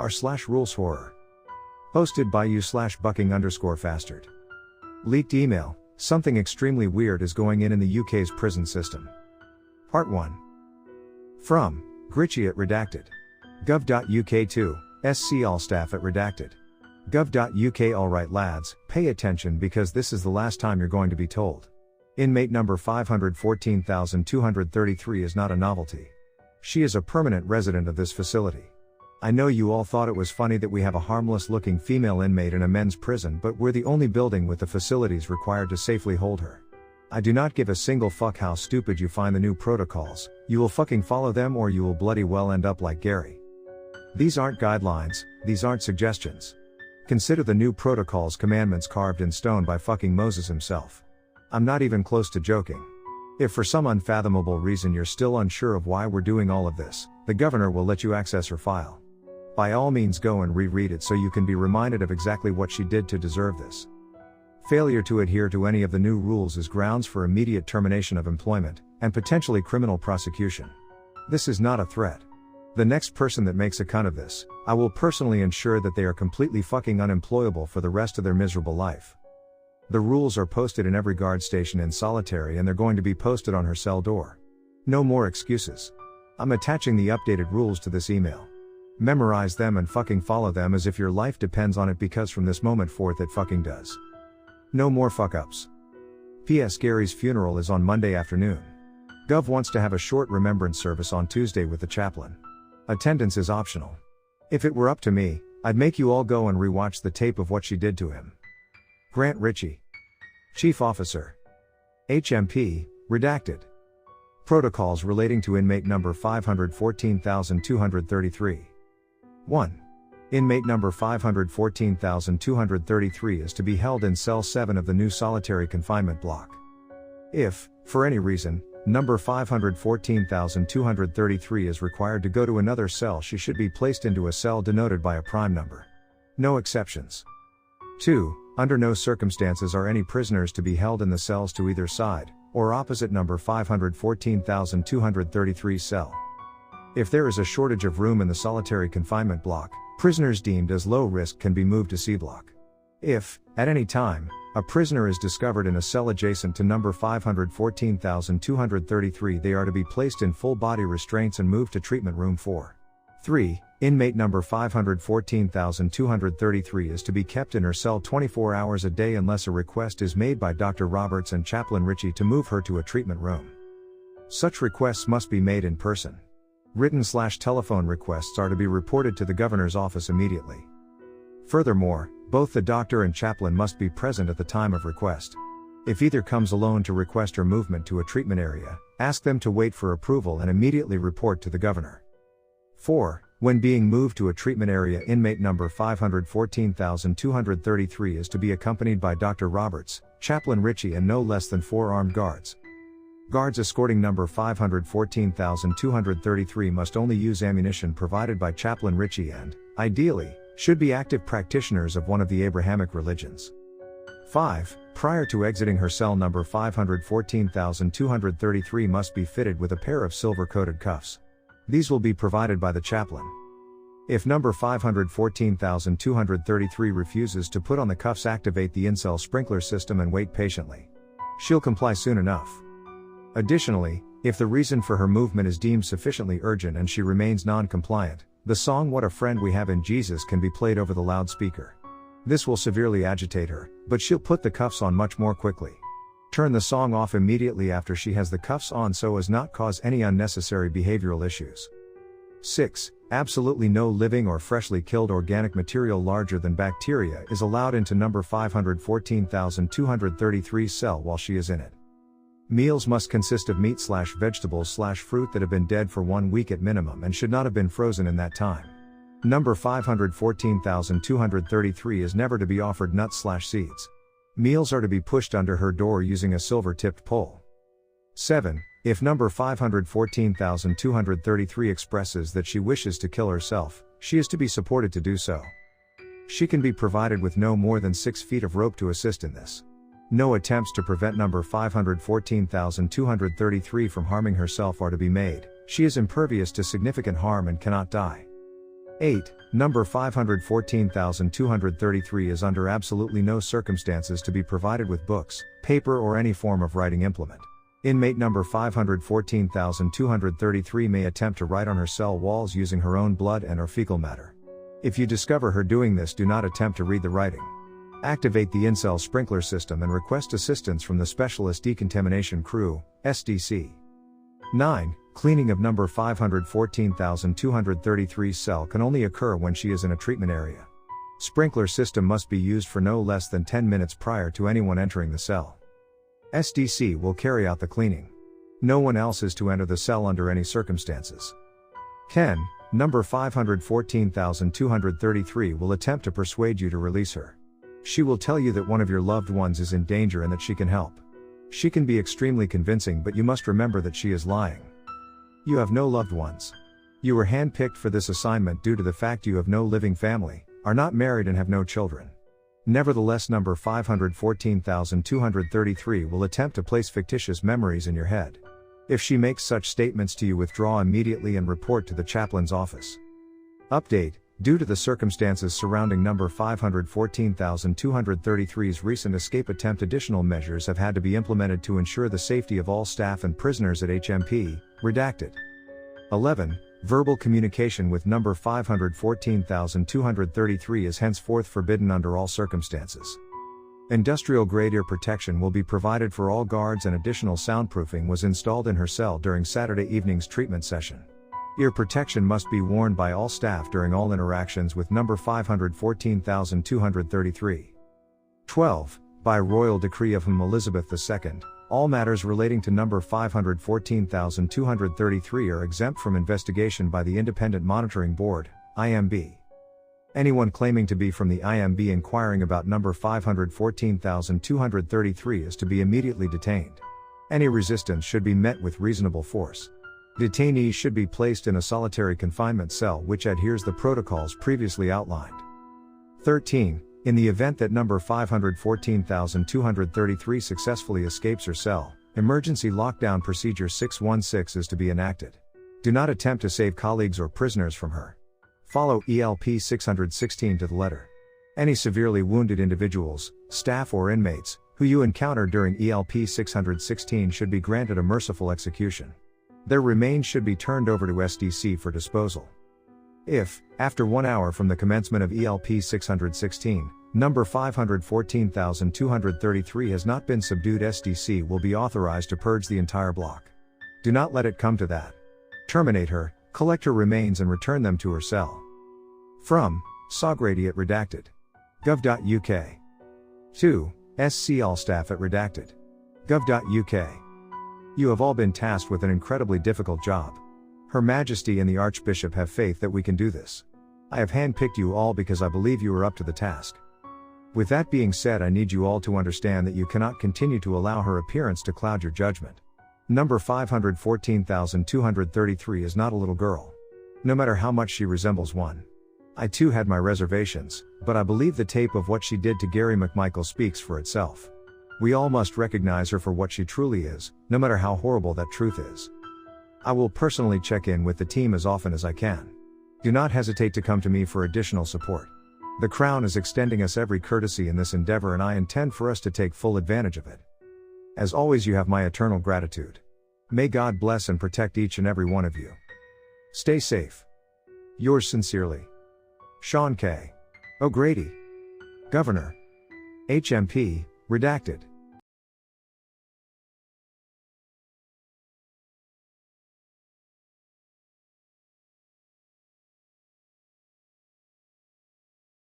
r/ruleshorror. Posted by u/bucking_fastard. Leaked email. Something extremely weird is going in the UK's prison system. Part 1. From Gritchy at redacted. Gov.uk 2, SC all staff at redacted. Gov.uk. Alright lads, pay attention because this is the last time you're going to be told. Inmate number 514,233 is not a novelty. She is a permanent resident of this facility. I know you all thought it was funny that we have a harmless looking female inmate in a men's prison, but we're the only building with the facilities required to safely hold her. I do not give a single fuck how stupid you find the new protocols, you will fucking follow them or you will bloody well end up like Gary. These aren't guidelines, these aren't suggestions. Consider the new protocols commandments carved in stone by fucking Moses himself. I'm not even close to joking. If for some unfathomable reason you're still unsure of why we're doing all of this, the governor will let you access her file. By all means go and reread it so you can be reminded of exactly what she did to deserve this. Failure to adhere to any of the new rules is grounds for immediate termination of employment, and potentially criminal prosecution. This is not a threat. The next person that makes a cunt of this, I will personally ensure that they are completely fucking unemployable for the rest of their miserable life. The rules are posted in every guard station in solitary and they're going to be posted on her cell door. No more excuses. I'm attaching the updated rules to this email. Memorize them and fucking follow them as if your life depends on it, because from this moment forth it fucking does. No more fuck ups. P.S. Gary's funeral is on Monday afternoon. Gov wants to have a short remembrance service on Tuesday with the chaplain. Attendance is optional. If it were up to me, I'd make you all go and rewatch the tape of what she did to him. Grant Ritchie. Chief Officer. HMP, redacted. Protocols relating to inmate number 514,233. 1. Inmate number 514,233 is to be held in cell 7 of the new solitary confinement block. If, for any reason, number 514,233 is required to go to another cell, she should be placed into a cell denoted by a prime number. No exceptions. 2. Under no circumstances are any prisoners to be held in the cells to either side, or opposite number 514,233 cell. If there is a shortage of room in the solitary confinement block, prisoners deemed as low risk can be moved to C block. If, at any time, a prisoner is discovered in a cell adjacent to number 514,233, they are to be placed in full body restraints and moved to treatment room 4. 3. Inmate number 514,233 is to be kept in her cell 24 hours a day unless a request is made by Dr. Roberts and Chaplain Ritchie to move her to a treatment room. Such requests must be made in person. Written/telephone requests are to be reported to the governor's office immediately. Furthermore, both the doctor and chaplain must be present at the time of request. If either comes alone to request her movement to a treatment area, ask them to wait for approval and immediately report to the governor. 4. When being moved to a treatment area, inmate number 514,233 is to be accompanied by Dr. Roberts, Chaplain Ritchie and no less than 4 armed guards. Guards escorting number 514,233 must only use ammunition provided by Chaplain Ritchie and, ideally, should be active practitioners of one of the Abrahamic religions. 5. Prior to exiting her cell, number 514,233 must be fitted with a pair of silver-coated cuffs. These will be provided by the chaplain. If number 514,233 refuses to put on the cuffs, activate the in-cell sprinkler system and wait patiently. She'll comply soon enough. Additionally, if the reason for her movement is deemed sufficiently urgent and she remains non-compliant, the song "What a Friend We Have in Jesus" can be played over the loudspeaker. This will severely agitate her, but she'll put the cuffs on much more quickly. Turn the song off immediately after she has the cuffs on so as not cause any unnecessary behavioral issues. 6. Absolutely no living or freshly killed organic material larger than bacteria is allowed into number 514,233 cell while she is in it. Meals must consist of meat/vegetables/fruit that have been dead for 1 week at minimum and should not have been frozen in that time. Number 514,233 is never to be offered nuts/seeds. Meals are to be pushed under her door using a silver-tipped pole. 7. If number 514,233 expresses that she wishes to kill herself, she is to be supported to do so. She can be provided with no more than 6 feet of rope to assist in this. No attempts to prevent number 514,233 from harming herself are to be made. She is impervious to significant harm and cannot die. 8. Number 514233 is under absolutely no circumstances to be provided with books, paper or any form of writing implement. Inmate number 514233 may attempt to write on her cell walls using her own blood and/or fecal matter. If you discover her doing this, do not attempt to read the writing. Activate the in-cell sprinkler system and request assistance from the Specialist Decontamination Crew, SDC. 9. Cleaning of number 514233's cell can only occur when she is in a treatment area. Sprinkler system must be used for no less than 10 minutes prior to anyone entering the cell. SDC will carry out the cleaning. No one else is to enter the cell under any circumstances. Ken, number 514233 will attempt to persuade you to release her. She will tell you that one of your loved ones is in danger and that she can help. She can be extremely convincing, but you must remember that she is lying. You have no loved ones. You were handpicked for this assignment due to the fact you have no living family, are not married and have no children. Nevertheless, number 514233 will attempt to place fictitious memories in your head. If she makes such statements to you, withdraw immediately and report to the chaplain's office. Update: due to the circumstances surrounding number 514233's recent escape attempt, additional measures have had to be implemented to ensure the safety of all staff and prisoners at HMP, redacted. 11. Verbal communication with number 514233 is henceforth forbidden under all circumstances. Industrial-grade ear protection will be provided for all guards, and additional soundproofing was installed in her cell during Saturday evening's treatment session. Ear protection must be worn by all staff during all interactions with number 514233. 12. By royal decree of Him Elizabeth II, all matters relating to number 514233 are exempt from investigation by the Independent Monitoring Board, IMB. Anyone claiming to be from the IMB inquiring about number 514233 is to be immediately detained. Any resistance should be met with reasonable force. Detainees should be placed in a solitary confinement cell which adheres the protocols previously outlined. 13. In the event that number 514233 successfully escapes her cell, emergency lockdown procedure 616 is to be enacted. Do not attempt to save colleagues or prisoners from her. Follow ELP 616 to the letter. Any severely wounded individuals, staff or inmates, who you encounter during ELP 616 should be granted a merciful execution. Their remains should be turned over to SDC for disposal. If, after 1 hour from the commencement of ELP 616, number 514233 has not been subdued, SDC will be authorized to purge the entire block. Do not let it come to that. Terminate her, collect her remains and return them to her cell. From Sogrady at redacted. Gov.uk. 2. SC all staff at redacted. Gov.uk. You have all been tasked with an incredibly difficult job. Her Majesty and the Archbishop have faith that we can do this. I have handpicked you all because I believe you are up to the task. With that being said, I need you all to understand that you cannot continue to allow her appearance to cloud your judgment. Number 514233 is not a little girl. No matter how much she resembles one. I too had my reservations, but I believe the tape of what she did to Gary McMichael speaks for itself. We all must recognize her for what she truly is, no matter how horrible that truth is. I will personally check in with the team as often as I can. Do not hesitate to come to me for additional support. The Crown is extending us every courtesy in this endeavor, and I intend for us to take full advantage of it. As always, you have my eternal gratitude. May God bless and protect each and every one of you. Stay safe. Yours sincerely, Sean K. O'Grady, Governor. HMP, redacted.